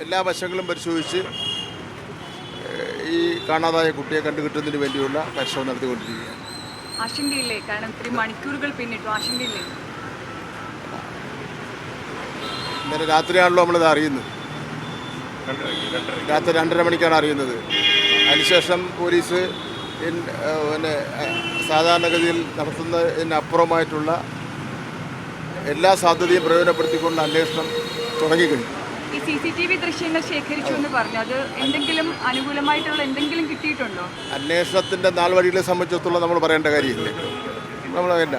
എല്ലാ വശങ്ങളും പരിശോധിച്ച് ഈ കാണാതായ കുട്ടിയെ കണ്ടുകിട്ടുന്നതിന് വേണ്ടിയുള്ള പരിശ്രമം നടത്തിക്കൊണ്ടിരിക്കുകയാണ്. ആശങ്കയില്ലേ? കാരണം ഇത്രയും മണിക്കൂറുകൾ പിന്നിട്ടു, ആശങ്കയില്ലേ? ഇന്നലെ രാത്രിയാണല്ലോ നമ്മളിത് അറിയുന്നത്. രാത്രി 2:30 മണിക്കാണ് അറിയുന്നത്. അതിനുശേഷം പോലീസ് പിന്നെ സാധാരണഗതിയിൽ നടത്തുന്നതിനപ്പുറമായിട്ടുള്ള എല്ലാ സാധ്യതയും പ്രയോജനപ്പെടുത്തിക്കൊണ്ട് അന്വേഷണം തുടങ്ങിക്കഴിഞ്ഞു. ഈ CCTV ദൃശ്യങ്ങൾ ശേഖരിച്ചു എന്ന് പറഞ്ഞു, അത് എന്തെങ്കിലും അനുകൂലമായിട്ടുള്ള എന്തെങ്കിലും കിട്ടിയിട്ടുണ്ടോ? അന്വേഷണത്തിൻ്റെ നാൾ വഴികളെ സംബന്ധിച്ചിടത്തോളം നമ്മൾ പറയേണ്ട കാര്യമില്ല. നമ്മളല്ല,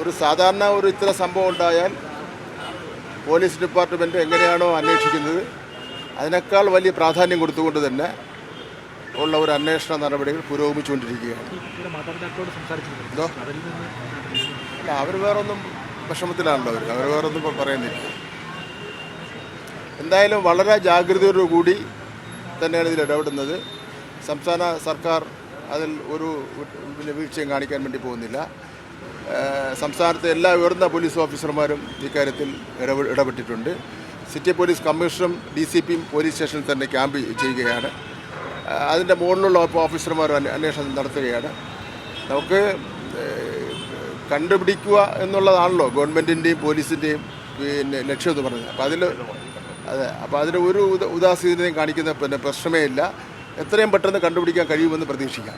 ഒരു സാധാരണ ഇത്തരം സംഭവം ഉണ്ടായാൽ പോലീസ് ഡിപ്പാർട്ട്മെൻറ്റ് എങ്ങനെയാണോ അന്വേഷിക്കുന്നത് അതിനേക്കാൾ വലിയ പ്രാധാന്യം കൊടുത്തുകൊണ്ട് തന്നെ ഉള്ള ഒരു അന്വേഷണ നടപടികൾ പുരോഗമിച്ചുകൊണ്ടിരിക്കുകയാണ്. അല്ല, അവർ വേറൊന്നും വിഷമത്തിലാണല്ലോ. അവർ വേറൊന്നും പറയുന്നില്ല. എന്തായാലും വളരെ ജാഗ്രതയോടുകൂടി തന്നെയാണ് ഇതിൽ ഇടപെടുന്നത്. സംസ്ഥാന സർക്കാർ അതിൽ ഒരു വീഴ്ചയും കാണിക്കാൻ വേണ്ടി പോകുന്നില്ല. സംസ്ഥാനത്തെ എല്ലാ ഉയർന്ന പോലീസ് ഓഫീസർമാരും ഇക്കാര്യത്തിൽ ഇടപെട്ടിട്ടുണ്ട്. സിറ്റി പോലീസ് കമ്മീഷണറും DCPയും പോലീസ് സ്റ്റേഷനിൽ തന്നെ ക്യാമ്പ് ചെയ്യുകയാണ്. അതിൻ്റെ മുകളിലുള്ള ഓഫീസർമാരും അന്വേഷണം നടത്തുകയാണ്. നമുക്ക് കണ്ടുപിടിക്കുക എന്നുള്ളതാണല്ലോ ഗവൺമെൻറ്റിൻ്റെയും പോലീസിൻ്റെയും ലക്ഷ്യം എന്ന് പറഞ്ഞത്. അപ്പോൾ അതിൽ ഒരു ഉദാസീനതയും കാണിക്കുന്ന പ്രശ്നമേ ഇല്ല. എത്രയും പെട്ടെന്ന് കണ്ടുപിടിക്കാൻ കഴിയുമെന്ന് പ്രതീക്ഷിക്കാം.